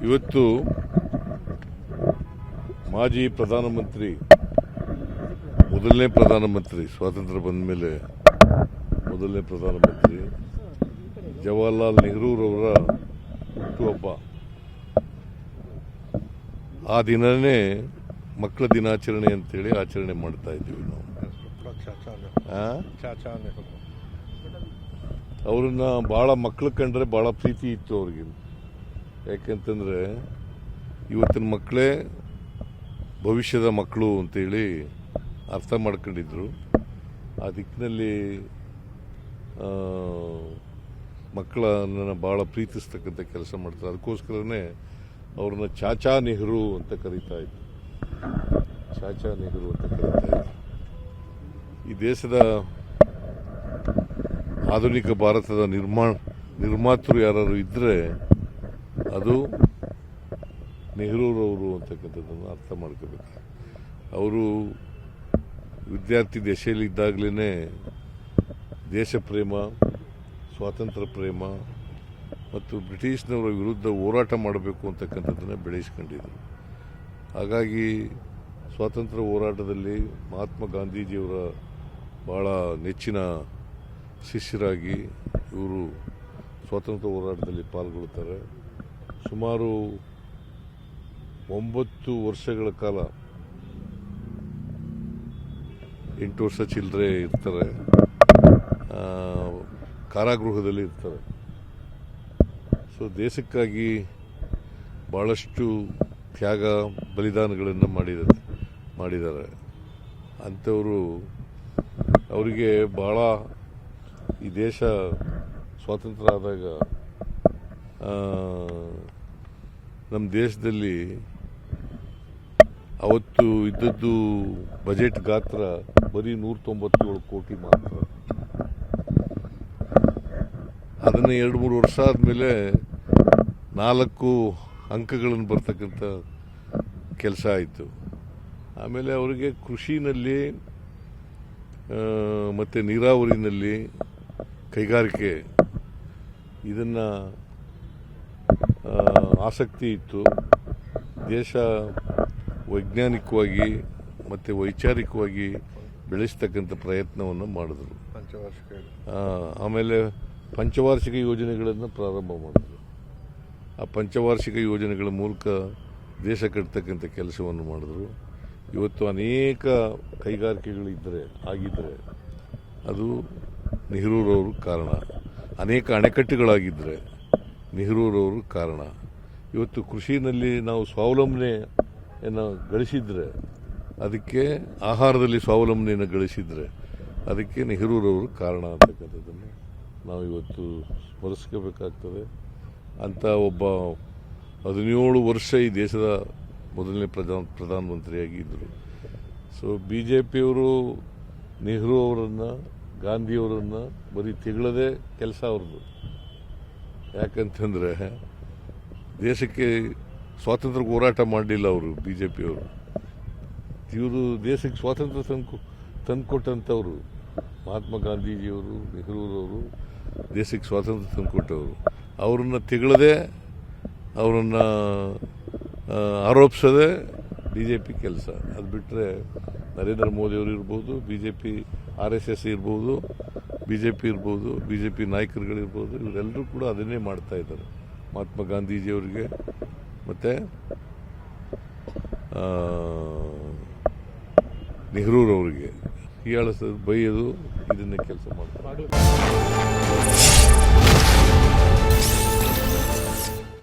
ಇವತ್ತು ಮಾಜಿ ಪ್ರಧಾನಮಂತ್ರಿ ಮೊದಲನೇ ಪ್ರಧಾನಮಂತ್ರಿ ಸ್ವಾತಂತ್ರ್ಯ ಬಂದ ಮೇಲೆ ಮೊದಲನೇ ಪ್ರಧಾನಮಂತ್ರಿ ಜವಾಹರ್ಲಾಲ್ ನೆಹರೂರವರ ಹುಟ್ಟುಹಬ್ಬ. ಆ ದಿನನೇ ಮಕ್ಕಳ ದಿನಾಚರಣೆ ಅಂತೇಳಿ ಆಚರಣೆ ಮಾಡ್ತಾ ಇದ್ದೀವಿ ನಾವು. ಅವ್ರನ್ನ ಭಾಳ ಮಕ್ಕಳು ಕಂಡ್ರೆ ಭಾಳ ಪ್ರೀತಿ ಇತ್ತು ಅವ್ರಿಗೆ. ಯಾಕೆಂತಂದ್ರೆ ಇವತ್ತಿನ ಮಕ್ಕಳೇ ಭವಿಷ್ಯದ ಮಕ್ಕಳು ಅಂತೇಳಿ ಅರ್ಥ ಮಾಡ್ಕೊಂಡಿದ್ರು. ಆ ದಿಕ್ಕಿನಲ್ಲಿ ಮಕ್ಕಳನ್ನ ಭಾಳ ಪ್ರೀತಿಸ್ತಕ್ಕಂಥ ಕೆಲಸ ಮಾಡ್ತಾರೆ. ಅದಕ್ಕೋಸ್ಕರನೇ ಅವ್ರನ್ನ ಚಾಚಾ ನೆಹರು ಅಂತ ಕರೀತಾ ಇದ್ರು. ಚಾಚಾ ನೆಹರು ಅಂತ ಕರೀತಾ ಇದ್ರು. ಈ ದೇಶದ ಆಧುನಿಕ ಭಾರತದ ನಿರ್ಮಾತೃ ಯಾರು ಇದ್ದರೆ ಅದು ನೆಹರೂರವರು ಅಂತಕ್ಕಂಥದ್ದನ್ನು ಅರ್ಥ ಮಾಡ್ಕೋಬೇಕು. ಅವರು ವಿದ್ಯಾರ್ಥಿ ದಶೆಯಲ್ಲಿದ್ದಾಗಲೇ ದೇಶ ಪ್ರೇಮ, ಸ್ವಾತಂತ್ರ್ಯ ಪ್ರೇಮ ಮತ್ತು ಬ್ರಿಟಿಷ್ನವರ ವಿರುದ್ಧ ಹೋರಾಟ ಮಾಡಬೇಕು ಅಂತಕ್ಕಂಥದ್ದನ್ನು ಬೆಳೆಸ್ಕೊಂಡಿದ್ರು. ಹಾಗಾಗಿ ಸ್ವಾತಂತ್ರ್ಯ ಹೋರಾಟದಲ್ಲಿ ಮಹಾತ್ಮ ಗಾಂಧೀಜಿಯವರ ಭಾಳ ನೆಚ್ಚಿನ ಶಿಷ್ಯರಾಗಿ ಇವರು ಸ್ವಾತಂತ್ರ್ಯ ಹೋರಾಟದಲ್ಲಿ ಪಾಲ್ಗೊಳ್ಳುತ್ತಾರೆ. ಸುಮಾರು 9 ವರ್ಷಗಳ ಕಾಲ 8 ವರ್ಷ ಚಿಲ್ಲರೆ ಇರ್ತಾರೆ, ಕಾರಾಗೃಹದಲ್ಲಿ ಇರ್ತಾರೆ. ಸೊ ದೇಶಕ್ಕಾಗಿ ಭಾಳಷ್ಟು ತ್ಯಾಗ ಬಲಿದಾನಗಳನ್ನು ಮಾಡಿದ್ದಾರೆ. ಅಂಥವರು ಅವರಿಗೆ ಭಾಳ ಈ ದೇಶ ಸ್ವಾತಂತ್ರ್ಯ ಆದಾಗ ನಮ್ಮ ದೇಶದಲ್ಲಿ ಅವತ್ತು ಇದ್ದದ್ದು ಬಜೆಟ್ ಗಾತ್ರ ಬರೀ 197 ಕೋಟಿ ಮಾತ್ರ. ಅದನ್ನು 2-3 ವರ್ಷ ಆದಮೇಲೆ 4 ಅಂಕಗಳನ್ನು ಬರ್ತಕ್ಕಂಥ ಕೆಲಸ ಆಯಿತು. ಆಮೇಲೆ ಅವರಿಗೆ ಕೃಷಿನಲ್ಲಿ ಮತ್ತು ನೀರಾವರಿನಲ್ಲಿ ಕೈಗಾರಿಕೆ ಇದನ್ನು ಆಸಕ್ತಿ ಇತ್ತು. ದೇಶ ವೈಜ್ಞಾನಿಕವಾಗಿ ಮತ್ತು ವೈಚಾರಿಕವಾಗಿ ಬೆಳೆಸ್ತಕ್ಕಂಥ ಪ್ರಯತ್ನವನ್ನು ಮಾಡಿದ್ರು. ಆಮೇಲೆ ಪಂಚವಾರ್ಷಿಕ ಯೋಜನೆಗಳನ್ನು ಪ್ರಾರಂಭ ಮಾಡಿದ್ರು. ಆ ಪಂಚವಾರ್ಷಿಕ ಯೋಜನೆಗಳ ಮೂಲಕ ದೇಶ ಕಟ್ತಕ್ಕಂಥ ಕೆಲಸವನ್ನು ಮಾಡಿದ್ರು. ಇವತ್ತು ಅನೇಕ ಕೈಗಾರಿಕೆಗಳಿದ್ದರೆ ಆಗಿದ್ದರೆ ಅದು ನೆಹರೂರವರು ಕಾರಣ. ಅನೇಕ ಅಣೆಕಟ್ಟುಗಳಾಗಿದ್ದರೆ ನೆಹರೂರವರು ಕಾರಣ. ಇವತ್ತು ಕೃಷಿನಲ್ಲಿ ನಾವು ಸ್ವಾವಲಂಬನೆಯನ್ನು ಗಳಿಸಿದರೆ, ಅದಕ್ಕೆ ಆಹಾರದಲ್ಲಿ ಸ್ವಾವಲಂಬನೆಯನ್ನು ಗಳಿಸಿದರೆ ಅದಕ್ಕೆ ನೆಹರೂರವರು ಕಾರಣ ಅಂತಕ್ಕಂಥದ್ದನ್ನು ನಾವು ಇವತ್ತು ಸ್ಮರಿಸ್ಕೋಬೇಕಾಗ್ತದೆ. ಅಂಥ ಒಬ್ಬ 17 ವರ್ಷ ಈ ದೇಶದ ಮೊದಲನೇ ಪ್ರಧಾನಮಂತ್ರಿಯಾಗಿದ್ದರು. ಸೊ BJPಯವರು ನೆಹರು ಅವರನ್ನು, ಗಾಂಧಿಯವರನ್ನು ಬರೀ ತೆಗಳದೇ ಕೆಲಸ ಅವ್ರದ್ದು. ಯಾಕಂತಂದರೆ ದೇಶಕ್ಕೆ ಸ್ವಾತಂತ್ರ್ಯ ಹೋರಾಟ ಮಾಡಲಿಲ್ಲ ಅವರು. BJPಯವರು ಇವರು ದೇಶಕ್ಕೆ ಸ್ವಾತಂತ್ರ್ಯ ತಂದುಕೊಟ್ಟಂಥವ್ರು. ಮಹಾತ್ಮ ಗಾಂಧೀಜಿಯವರು, ನೆಹರೂರವರು ದೇಶಕ್ಕೆ ಸ್ವಾತಂತ್ರ್ಯ ತಂದುಕೊಟ್ಟವರು. ಅವರನ್ನು ತೆಗಳದೆ, ಅವರನ್ನು ಆರೋಪಿಸೋದೇ BJP ಕೆಲಸ. ಅದು ಬಿಟ್ಟರೆ ನರೇಂದ್ರ ಮೋದಿಯವರು ಇರ್ಬೋದು, BJP RSS ಇರ್ಬೋದು, BJP ಇರ್ಬೋದು, BJP ನಾಯಕರುಗಳಿರ್ಬೋದು, ಇವರೆಲ್ಲರೂ ಕೂಡ ಅದನ್ನೇ ಮಾಡ್ತಾ ಇದ್ದಾರೆ. ಮಹಾತ್ಮ ಗಾಂಧೀಜಿಯವರಿಗೆ ಮತ್ತು ನೆಹರೂರವರಿಗೆ ಹೀಯಾಳಿಸೋದು, ಬೈಯೋದು, ಇದನ್ನೇ ಕೆಲಸ ಮಾಡ್ತಾರೆ.